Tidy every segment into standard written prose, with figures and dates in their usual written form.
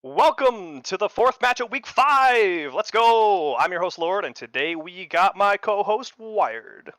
Welcome to the fourth match of week 5. Let's go. I'm your host, Lord, and today we got my co-host, Wired.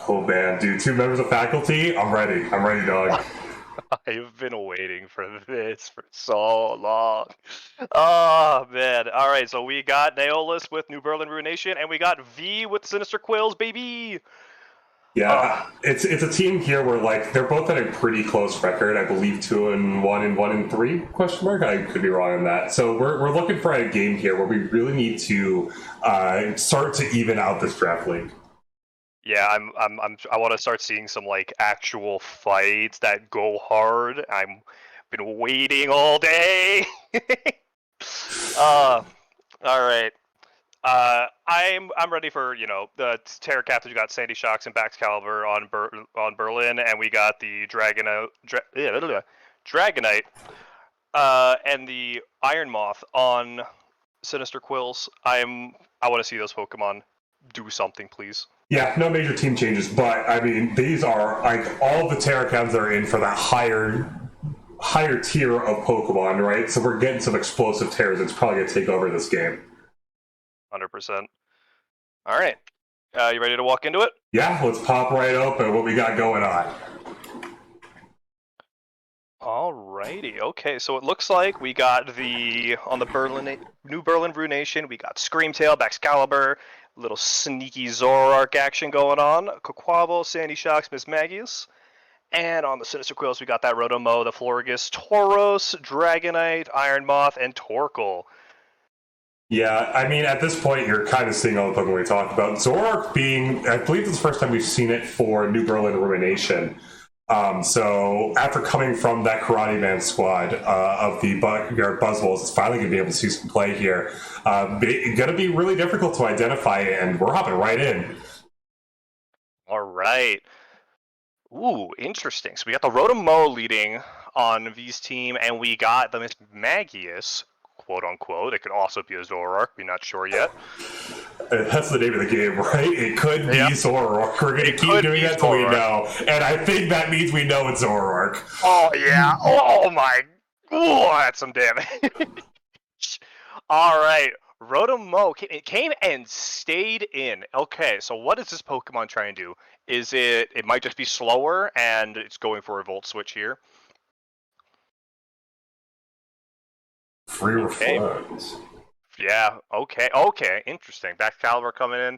Oh man, dude, 2 members of faculty? I'm ready, dog. I've been waiting for this for so long. Oh, man. All right, so we got Neolus with New Berlin Ruination, and we got V with Sinister Quils, baby. Yeah, it's a team here where they're both at a pretty close record. I believe 2-1 and 1-3 question mark. I could be wrong on that. So we're looking for a game here where we really need to start to even out this draft league. Yeah, I want to start seeing some actual fights that go hard. I'm been waiting all day. All right. I'm ready for the Terror Captains. We got Sandy Shocks and Baxcalibur on Berlin, and we got the Dragonite, and the Iron Moth on Sinister Quils. I want to see those Pokemon do something, please. Yeah, no major team changes, but I mean these are all the Terror Captains are in for that higher tier of Pokemon, right? So we're getting some explosive Terrors that's probably gonna take over this game. 100%. All right. You ready to walk into it? Yeah, let's pop right open what we got going on. Alrighty. Okay, so it looks like we got on the New Berlin Ruination, we got Screamtail, Baxcalibur, little sneaky Zoroark action going on, Quaquaval, Sandy Shocks, Miss Magius. And on the Sinister Quills, we got that Rotomo, the Florges, Tauros, Dragonite, Iron Moth, and Torkoal. Yeah, I mean, at this point, you're kind of seeing all the Pokemon we talked about. Zoroark being, I believe it's the first time we've seen it for New Berlin Ruination. So after coming from that Karate Man squad of the Buzzwoles, it's finally going to be able to see some play here. It's going to be really difficult to identify, and we're hopping right in. All right. Ooh, interesting. So we got the Rotomo leading on V's team, and we got the Miss Magius, quote unquote. It could also be a Zoroark. We're not sure yet. That's the name of the game, right? It could be Zoroark. We're going to keep doing that until we know. And I think that means we know it's Zoroark. Oh, yeah. Oh, my. Oh, that's some damage. All right. Rotomo came and stayed in. Okay, so what is this Pokemon trying to do? Is it might just be slower, and it's going for a Volt Switch here. Free reflect. Yeah, okay, interesting. Baxcalibur coming in.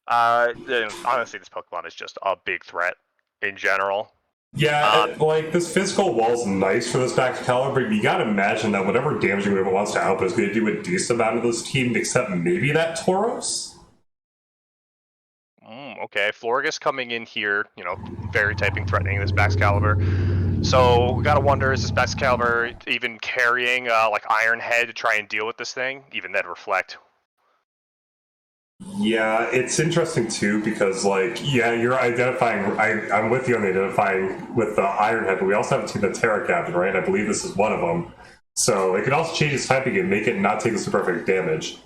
Honestly, this Pokemon is just a big threat in general. Yeah, this physical wall's nice for this Baxcalibur, but you gotta imagine that whatever damaging move it wants to output is gonna do a decent amount of this team, except maybe that Tauros? Okay, Florges coming in here, very typing, threatening this Baxcalibur. So we gotta wonder, is this Baxcalibur even carrying Iron Head to try and deal with this thing? Even then, Reflect. Yeah, it's interesting too because you're identifying. I'm with you on the identifying with the Iron Head, but we also have a team the Terra Captain, right? I believe this is one of them. So it could also change its typing and make it not take the super effective damage.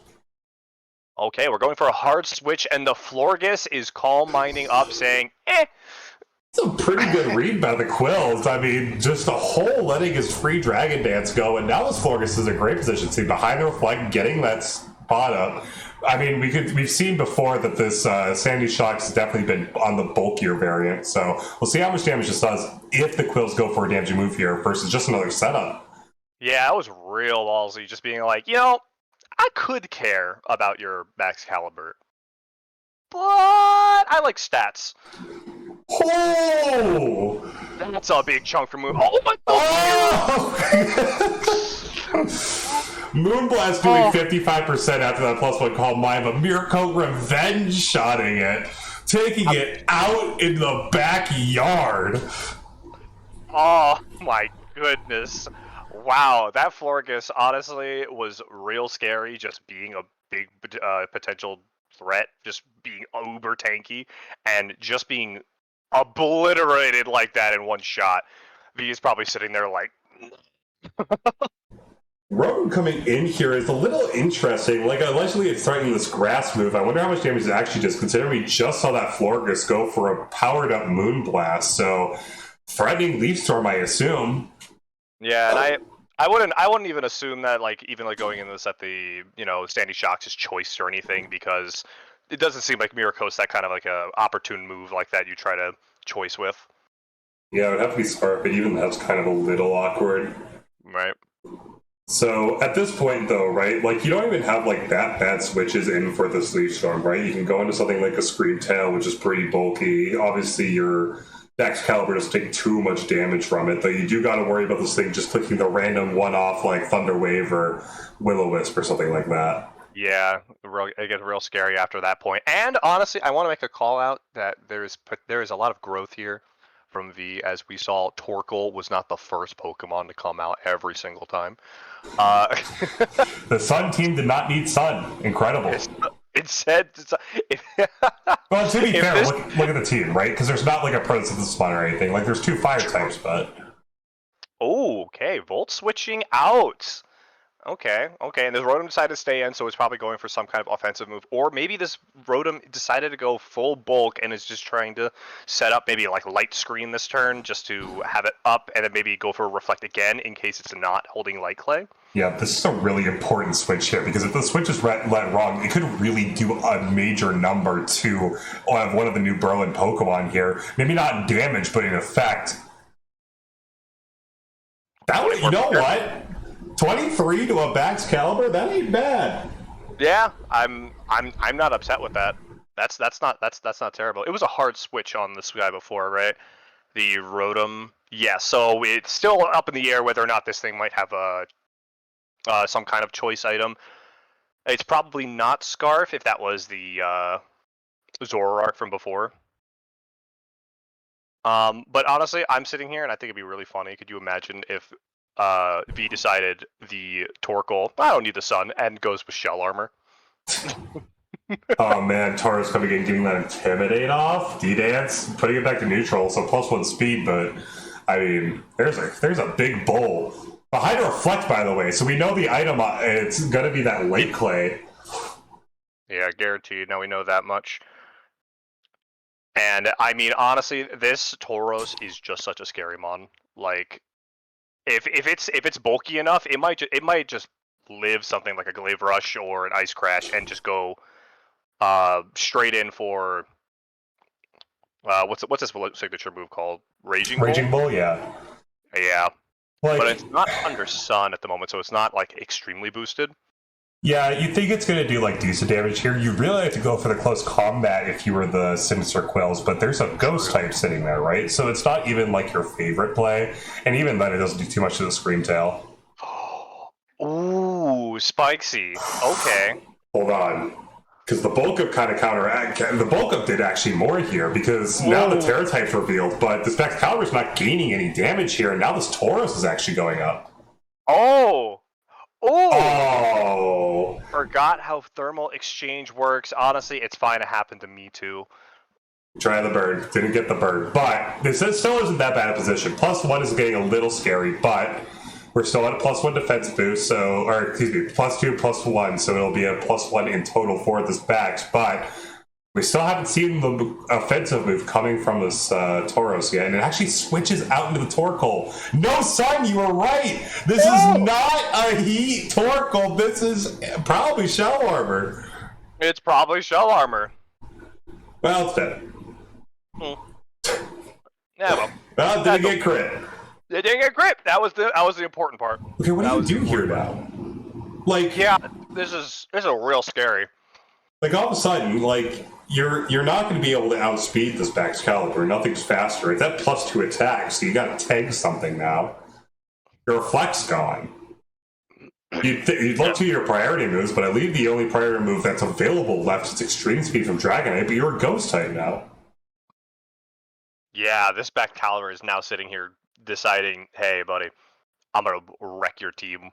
Okay, we're going for a hard switch, and the Florges is calm minding up, saying, "Eh." It's a pretty good read by the Quils. I mean, just a whole letting his free Dragon Dance go, and now this Florges is a great position. See, behind the Reflect, getting that spot up. I mean, we've seen before that this Sandy Shocks has definitely been on the bulkier variant, so we'll see how much damage this does if the Quils go for a damaging move here versus just another setup. Yeah, that was real ballsy, just being like, I could care about your Baxcalibur, but I like stats. Oh! That's a big chunk for move. Oh my god! Moonblast doing 55% after that +1 called mine, but Mirko revenge shotting it, taking it out in the backyard. Oh my goodness. Wow, that Florges honestly was real scary, just being a big potential threat, just being uber tanky, and just being obliterated like that in one shot. V is probably sitting there like... Rogue coming in here is a little interesting. Allegedly it's threatening this grass move. I wonder how much damage it actually does, considering we just saw that Florges go for a powered up Moonblast. So, threatening Leaf Storm, I assume. Yeah, and I wouldn't even assume that like even like going in this at the Standing Shocks is choice or anything, because it doesn't seem like Miraco's that kind of like a opportune move like that you try to choice with. Yeah, it would have to be Scarf, but even that's kind of a little awkward. Right. So at this point, though, right, like you don't even have like that bad switches in for the Sleep Storm, right? You can go into something like a Scream Tail, which is pretty bulky. Obviously, your Excalibur doesn't take too much damage from it, though you do got to worry about this thing just clicking the random one-off like Thunder Wave or Will-O-Wisp or something like that. Yeah, it gets real scary after that point. And honestly, I want to make a call out that there is a lot of growth here from V, as we saw Torkoal was not the first Pokemon to come out every single time. The Sun team did not need Sun. Incredible. It said, Well, to be if fair, this- look at the team, right? Because there's not like a Photosynthesis spawn or anything. Like, there's 2 fire types, but Oh, okay, Volt switching out. Okay, and this Rotom decided to stay in, so it's probably going for some kind of offensive move. Or maybe this Rotom decided to go full bulk and is just trying to set up maybe like Light Screen this turn just to have it up, and then maybe go for Reflect again in case it's not holding Light Clay. yeah, this is a really important switch here, because if the switch is let wrong, it could really do a major number to one of the new Berlin Pokemon here. Maybe not in damage, but in effect. You know what? 23 to a Bax Caliber? That ain't bad. Yeah, I'm not upset with that. That's not terrible. It was a hard switch on this guy before, right? The Rotom. Yeah, so it's still up in the air whether or not this thing might have a some kind of choice item. It's probably not Scarf if that was the Zoroark from before. But honestly, I'm sitting here and I think it'd be really funny. Could you imagine if V decided the Torkoal, I don't need the sun, and goes with Shell Armor? Oh man, Tauros coming in, getting that Intimidate off, D-Dance, putting it back to neutral, so +1 speed, but I mean, there's a big bowl. A Hydro Reflect, by the way, so we know the item, it's gonna be that Lake Clay. Yeah, guaranteed. Now we know that much. And I mean, honestly, this Tauros is just such a scary mon. Like, if it's bulky enough, it might just live something like a Glaive Rush or an Ice Crash and just go straight in for what's his signature move called? Raging Bull? Raging Bull, yeah. Yeah. Like, But it's not under Sun at the moment, so it's not like extremely boosted. yeah, you think it's going to do like decent damage here. You really have to go for the close combat if you were the Sinister Quils, but there's a Ghost type sitting there, right? So it's not even like your favorite play, and even then it doesn't do too much to the Scream Tail. Ooh, Spikesy. Okay. Hold on. Because the bulk up kind of counteract. The bulk up did actually more here, because now the Terra type's revealed, but this Excalibur's not gaining any damage here, and now this Tauros is actually going up. Oh! Oh! Forgot how thermal exchange works. Honestly, it's fine. It happened to me too. Try the bird. Didn't get the bird. But this still isn't that bad a position. +1 is getting a little scary, but we're still at a +1 defense boost, or excuse me, +2, +1, so it'll be a +1 in total for this Bax, but we still haven't seen the offensive move coming from this Tauros yet, and it actually switches out into the Torkoal. No, son, you were right! This is not a Heat Torkoal, this is probably Shell Armor. It's probably Shell Armor. Well, it's dead. Yeah, well. Well, it didn't get crit. It didn't get grip. That was the important part. Okay, what do you do here now? Like, Yeah, this is real scary. like all of a sudden, like you're not going to be able to outspeed this Bax Caliber. Nothing's faster. It's at +2 attack, so you got to tag something now. Your reflect's gone. You'd look to your priority moves, but I believe the only priority move that's available left is Extreme Speed from Dragonite, but you're a Ghost type now. Yeah, this back Caliber is now sitting here deciding, hey, buddy, I'm gonna wreck your team.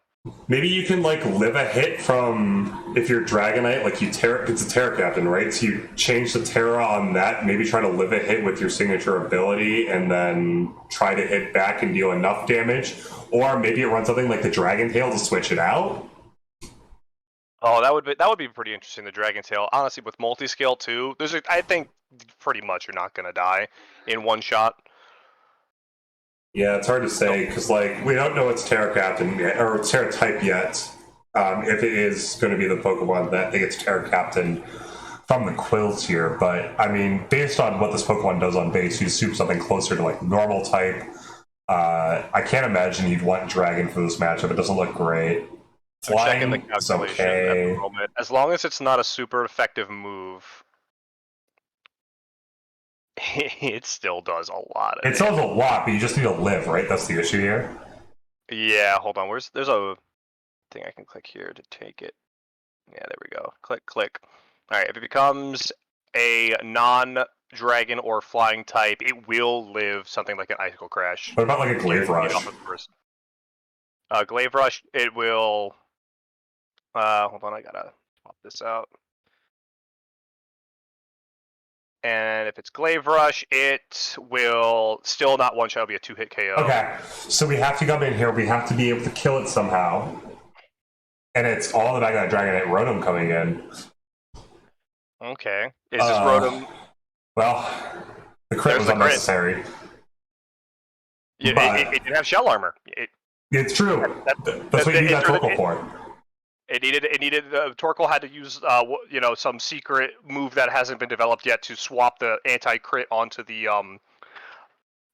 Maybe you can like live a hit from, if you're Dragonite, like it's a Terra Captain, right? So you change the Terra on that, maybe try to live a hit with your signature ability, and then try to hit back and deal enough damage. Or maybe it runs something like the Dragon Tail to switch it out. Oh, that would be pretty interesting. The Dragon Tail, honestly, with multi-scale too. I think pretty much you're not gonna die in one shot. Yeah, it's hard to say because like we don't know it's Terra Captain yet, or Terra type yet. If it is going to be the Pokemon that gets Terra Captain from the Quils here, but I mean, based on what this Pokemon does on base, you assume something closer to like normal type. I can't imagine you'd want Dragon for this matchup. It doesn't look great. I'm checking the Flying is calculation at okay. the moment. As long as it's not a super effective move, it still does a lot of It does a lot, but you just need to live, right? That's the issue here. Yeah, hold on. There's a thing I can click here to take it. Yeah, there we go. Click, click. All right, if it becomes a non-dragon or flying type, it will live something like an Icicle Crash. What about like a Glaive Rush? Glaive Rush, it will... hold on, I gotta pop this out. And if it's Glaive Rush, it will still not one-shot, it'll be a 2-hit KO. Okay, so we have to come in here. We have to be able to kill it somehow. And it's all the back of that Dragonite Rotom coming in. Okay. Is this Rotom... Well, the crit was unnecessary. It did have shell armor. It's true. That's what you need that Torkoal for. It needed. Torkoal had to use, some secret move that hasn't been developed yet to swap the anti-crit onto the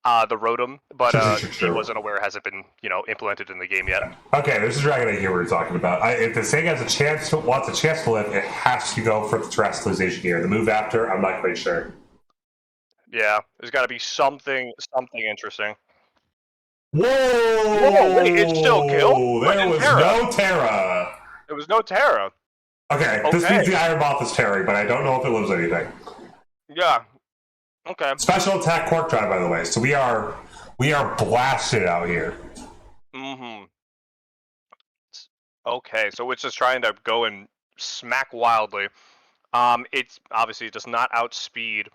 Rotom, but he wasn't aware it hasn't been, implemented in the game yet. Okay, there's a Dragonite here we were talking about. If this thing has wants a chance to live, it has to go for the Terrestrialization here. The move after, I'm not quite sure. Yeah, there's got to be something interesting. Whoa! Whoa! Wait, it still killed? There was no Terra. There was no Terra. Okay, this means the Iron Moth is Terry, but I don't know if it lives anything. Yeah. Okay. Special attack Quark Drive, by the way. So we are blasted out here. Mm-hmm. Okay, so it's just trying to go and smack wildly. It's obviously it does not outspeed.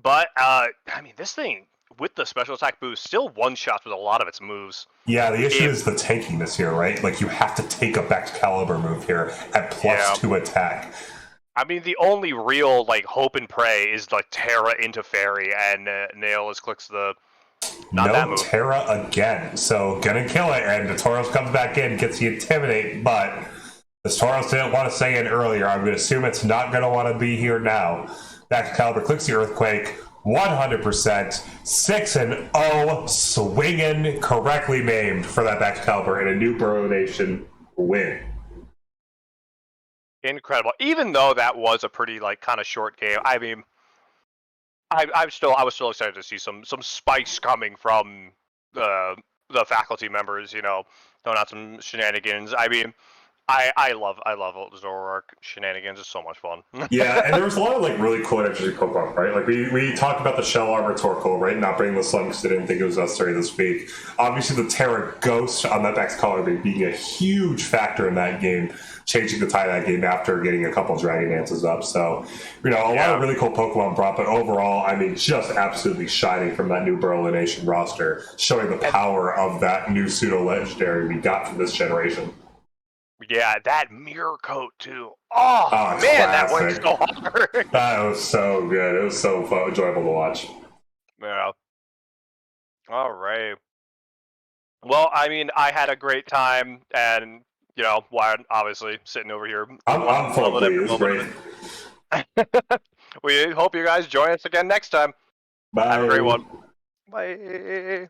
But this thing with the special attack boost still one-shots with a lot of its moves. Yeah, the issue is the tankiness here, right? Like you have to take a Excalibur move here at +2 attack. I mean, the only real hope and pray is like Terra into Fairy, and Nailus clicks the that move. Terra again, so gonna kill it, and the Tauros comes back in, gets the Intimidate, but the Tauros didn't want to say it earlier. I'm gonna assume it's not gonna want to be here now. That Excalibur clicks the Earthquake, 100%, 6-0, swinging, correctly named for that Excalibur, and a new Ruination win. Incredible. Even though that was a pretty kind of short game, I mean, I was still excited to see some spice coming from the faculty members. Throwing out some shenanigans. I mean, I love Zoroark shenanigans. It's so much fun. Yeah, and there was a lot of really cool energy Pokemon, right? Like we talked about the Shell Armor Torkoal, right? Not bringing the Slug because they didn't think it was necessary this week. Obviously, the Terra Ghost on that Excalibur being a huge factor in that game, changing the tide of that game after getting a couple Dragon Dances up. So, a lot of really cool Pokemon brought, but overall, I mean, just absolutely shining from that new Ruination roster, showing the power of that new pseudo-legendary we got from this generation. Yeah, that mirror coat too. Oh man, classic. That went so hard. That was so good. It was so fun, enjoyable to watch. Yeah. All right. Well, I mean, I had a great time, and Wired obviously sitting over here. I'm full of it. Great. We hope you guys join us again next time. Bye. Have a great one. Bye.